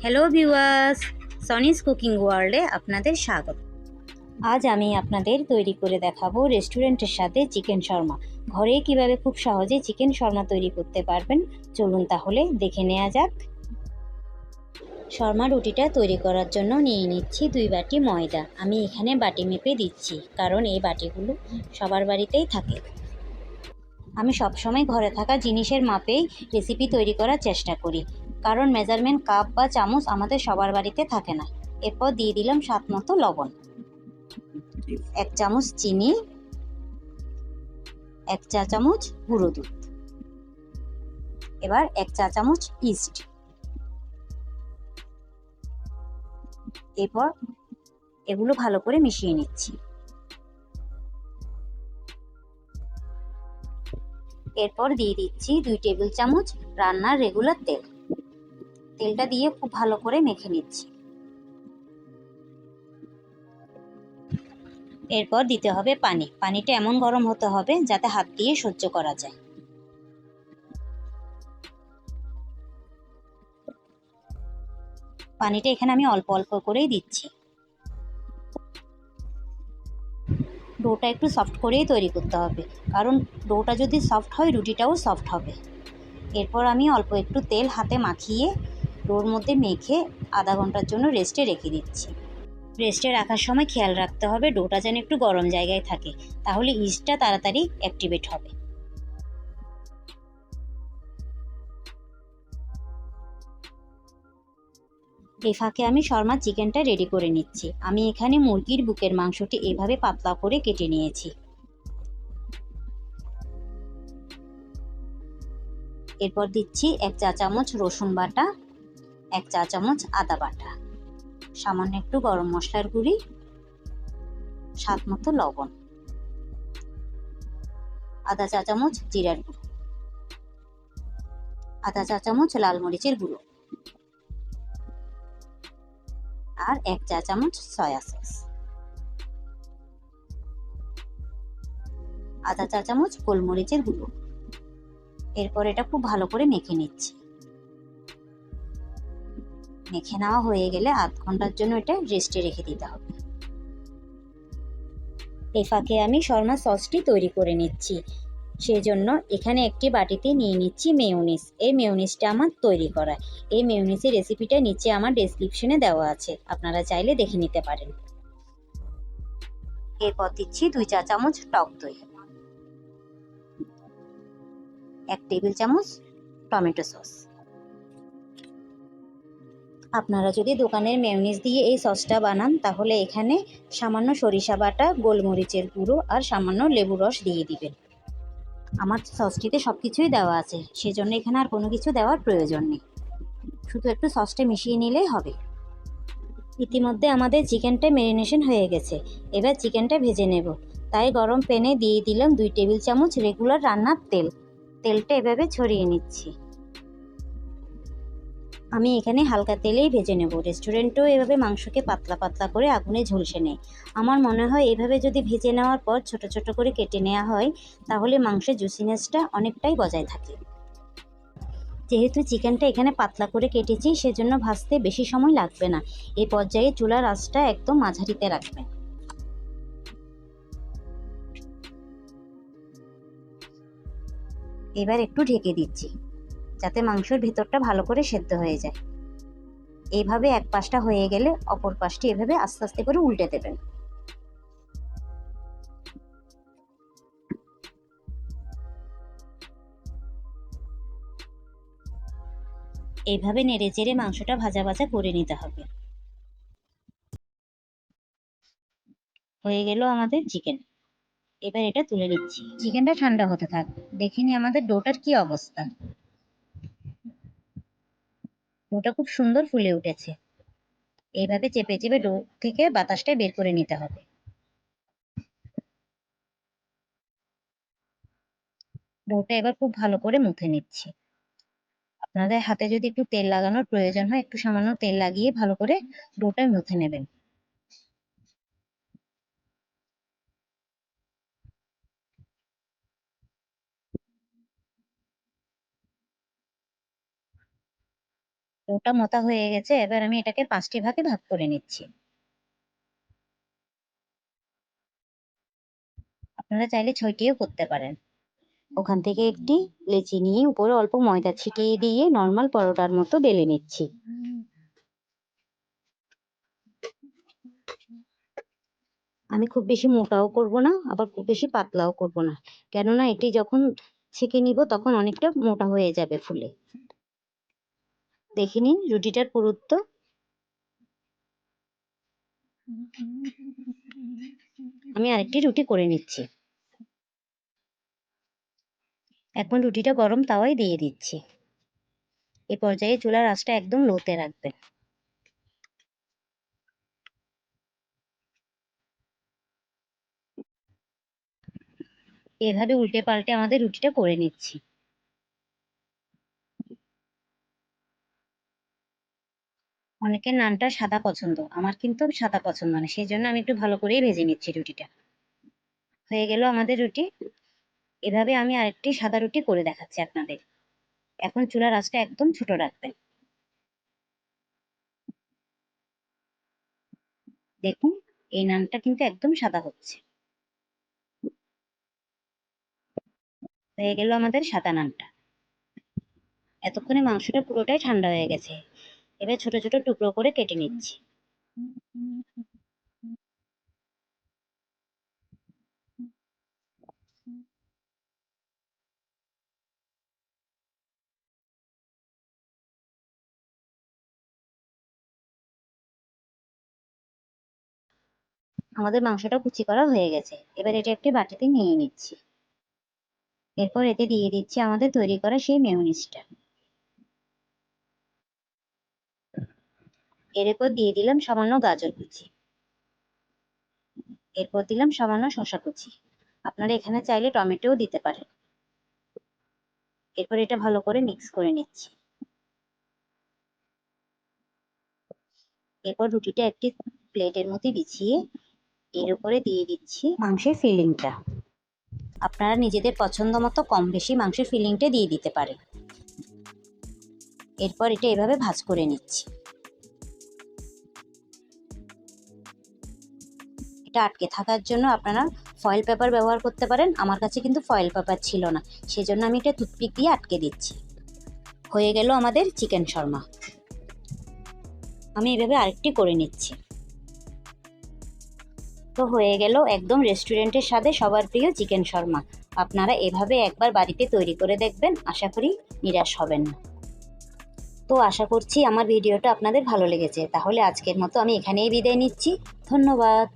Hello viewers, সনিস cooking ওয়ার্ল্ডে আপনাদের স্বাগত। আজ আমি আপনাদের তৈরি করে দেখাবো রেস্টুরেন্টের সাথে চিকেন শর্মা। ঘরে কিভাবে খুব সহজে চিকেন শর্মা তৈরি করতে পারবেন, চলুন তাহলে দেখে নেওয়া যাক। শর্মা রুটিটা তৈরি করার জন্য নিয়ে নিচ্ছি 2 বাটি ময়দা। আমি এখানে বাটি মেপে দিচ্ছি, কারণ এই বাটিগুলো সবার বাড়িতেই থাকে। আমি সবসময় ঘরে থাকা জিনিসের মাপেই রেসিপি তৈরি করার চেষ্টা করি, কারণ মেজারমেন্ট কাপ বা চামচ আমাদের সবার বাড়িতে থাকে না। এরপর দিয়ে দিলাম স্বাদ মতো লবণ, 1 চামচ চিনি, 1 চা চামচ গুঁড়ো দুধ, এবার 1 চা চামচ ইস্ট। এরপর এগুলো ভালো করে মিশিয়ে নিচ্ছি। এরপর দিয়ে দিচ্ছি 2 টেবিল চামচ রান্নার রেগুলার তেল। তেলটা দিয়ে খুব ভালো করে মেখে নিচ্ছি। এরপর দিতে হবে পানি। পানিটা এমন গরম হতে হবে যাতে হাত দিয়ে সহ্য করা যায়। পানিটা এখানে আমি অল্প অল্প করেই দিচ্ছি। ডোটা একটু সফট করেই তৈরি করতে হবে, কারণ ডোটা যদি সফট হয় রুটিটাও সফট হবে। এরপর আমি অল্প একটু তেল হাতে মাখিয়ে ডোর মধ্যে মেখে আধা ঘন্টার জন্য রেস্টে রেখে দিচ্ছি। রেস্টে রাখার সময় খেয়াল রাখতে হবে ডোটা যেন একটু গরম জায়গায় থাকে, তাহলে ইস্টটা তাড়াতাড়ি অ্যাক্টিভেট হবে। এই ফাঁকে আমি শর্মার চিকেনটা রেডি করে নিচ্ছি। আমি এখানে মুরগির বুকের মাংসটি এভাবে পাতলা করে কেটে নিয়েছি। এরপর দিচ্ছি 1 চা চামচ রসুন বাটা, 1 চা চামচ আদা বাটা, সামান্য একটু গরম মশলার গুঁড়ি, স্বাদ মতো লবণ, আধা চা চামচ জিরার গুঁড়ো, আধা চা চামচ লাল মরিচের গুঁড়ো, আর 1 চা চামচ সয়া সস, আধা চা চামচ গোলমরিচের গুঁড়ো। এরপর এটা খুব ভালো করে মেখে নিচ্ছি। মেখে নেওয়া হয়ে গেলে আধ ঘন্টার জন্য এটা রেস্টে রেখে দিতে হবে। এই ফাঁকে আমি শর্মা সসটি তৈরি করে নিচ্ছি। সেজন্য এখানে একটি বাটিতে নিয়ে নিচ্ছি মেয়োনিজ। এই মেয়োনিজটা আমার তৈরি করা। এই মেয়োনিজের রেসিপিটা নিচে আমার ডেসক্রিপশনে দেওয়া আছে, আপনারা চাইলে দেখে নিতে পারেন। এরপর দিচ্ছি 2 চা চামচ টক দই, 1 টেবিল চামচ টমেটো সস। আপনারা যদি দোকানের মেয়োনিজ দিয়ে এই সসটা বানান, তাহলে এখানে সামান্য সরিষা বাটা, গোলমরিচের গুঁড়ো আর সামান্য লেবু রস দিয়ে দিবেন। আমার সসটিতে সব কিছুই দেওয়া আছে, সেজন্য এখানে আর কোনো কিছু দেওয়ার প্রয়োজন নেই, শুধু একটু সসটা মিশিয়ে নিলেই হবে। ইতিমধ্যে আমাদের চিকেনটা ম্যারিনেশন হয়ে গেছে। এবার চিকেনটা ভেজে নেব। তাই গরম প্যানে দিয়ে দিলাম 2 টেবিল চামচ রেগুলার রান্নার তেল। তেলটা এভাবে ছড়িয়ে নিচ্ছি। আমি এখানে হালকা তেলেই ভেজে নেব। রেস্টুরেন্টেও এভাবে মাংসকে পাতলা পাতলা করে আগুনে ঝলসে নেয়। আমার মনে হয় এভাবে যদি ভেজে নেওয়ার পর ছোট ছোট করে কেটে নেওয়া হয়, তাহলে মাংসের জুসিনেসটা অনেকটাই বজায় থাকে। যেহেতু চিকেনটা এখানে পাতলা করে কেটেছি, সেজন্য ভাজতে বেশি সময় লাগবে না। এই পর্যায়ে চুলার আঁচটা একদম মাঝারিতে রাখবেন। এবার একটু ঢেকে দিচ্ছি, যাতে মাংসের ভেতরটা ভালো করে সেদ্ধ হয়ে যায়। এইভাবে এক পাশটা হয়ে গেলে অপর পাশটি এভাবে আস্তে আস্তে করে উল্টে দেবেন। এইভাবে নেড়ে চেড়ে মাংসটা ভাজা ভাজা করে নিতে হবে। হয়ে গেল আমাদের চিকেন। এবার এটা তুলে নিচ্ছি। চিকেনটা ঠান্ডা হতে থাক। দেখে নি আমাদের ডোটার কি অবস্থা। ডোটা খুব সুন্দর ফুলে উঠেছে। এইভাবে চেপে চেপে ডো থেকে বাতাসটা বের করে নিতে হবে। ডোটা এবার খুব ভালো করে মুথে নিচ্ছি। আপনাদের হাতে যদি একটু তেল লাগানোর প্রয়োজন হয়, একটু সামান্য তেল লাগিয়ে ভালো করে ডোটা মুথে নেবেন। ওটা মোটা হয়ে গেছে, এবার আমি এটাকে 5টি ভাগে ভাগ করে নিচ্ছি। আপনারা চাইলে 6টিও করতে পারেন। ওখান থেকে একটি লেচি নিয়ে উপরে অল্প ময়দা ছিটিয়ে দিয়ে নর্মাল পরোটার মতো বেলে নিচ্ছি। আমি খুব বেশি মোটাও করব না, আবার খুব বেশি পাতলাও করব না, কেননা এটি যখন ছেঁকে নিব তখন অনেকটা মোটা হয়ে যাবে ফুলে। দেখে নিন রুটিটার পুরুত্ব। আমি আরেকটি রুটি করে নিচ্ছি। এখন রুটিটা গরম তাওয়ায় দিয়ে দিচ্ছি। এই পর্যায়ে চুলার আঁচটা একদম লোতে রাখবেন। এভাবে উল্টে পাল্টে আমাদের রুটিটা করে নিচ্ছি। অনেকের নানটা সাদা পছন্দ, আমার কিন্তু সাদা পছন্দ না, সেই জন্য আমি একটু ভালো করেই ভেজে নিচ্ছি রুটিটা। হয়ে গেল আমাদের রুটি। এভাবে আমি আরেকটি সাদা রুটি করে দেখাচ্ছি আপনাদের। এখন চুলার আঁচটা একদম ছোট রাখবেন। দেখুন এই নানটা কিন্তু একদম সাদা হচ্ছে। হয়ে গেল আমাদের সাদা নানটা। এতক্ষণে মাংসটা পুরোটাই ঠান্ডা হয়ে গেছে। এবার ছোট ছোট টুকরো করে কেটে নিচ্ছি। আমাদের মাংসটা কুচি করা হয়ে গেছে। এবার এটা একটি বাটিতে নিয়ে নিচ্ছি। এরপর এতে দিয়ে দিচ্ছি আমাদের তৈরি করা সেই মেয়োনিজটা। এরপর দিয়ে দিলাম সামান্য গাজর কুচি। এরপর দিলাম সামান্য শসা কুচি। আপনারা এখানে চাইলে টমেটোও দিতে পারেন। এরপর এটা ভালো করে মিক্স করে নিচ্ছি। এরপর রুটিটা একটি প্লেটের মধ্যে বিছিয়ে এর উপরে দিয়ে দিচ্ছি মাংসের ফিলিংটা। আপনারা নিজেদের পছন্দ মতো কম বেশি মাংসের ফিলিংটা দিয়ে দিতে পারেন। এরপর এটা এভাবে ভাঁজ করে নিচ্ছি। এটা আটকে থাকার জন্য আপনারা ফয়েল পেপার ব্যবহার করতে পারেন। আমার কাছে কিন্তু ফয়েল পেপার ছিল না, সেজন্য আমি এটা টুথপিক দিয়ে আটকে দিচ্ছি। হয়ে গেল আমাদের চিকেন শর্মা। আমি এভাবে আরেকটি করে নিচ্ছি। তো হয়ে গেল একদম রেস্টুরেন্টের স্বাদে সবার প্রিয় চিকেন শর্মা। আপনারা এভাবে একবার বাড়িতে তৈরি করে দেখবেন, আশা করি নিরাশ হবেন না। তো আশা করছি আমার ভিডিওটা আপনাদের ভালো লেগেছে। তাহলে আজকের মতো আমি এখানেই বিদায় নিচ্ছি। ধন্যবাদ।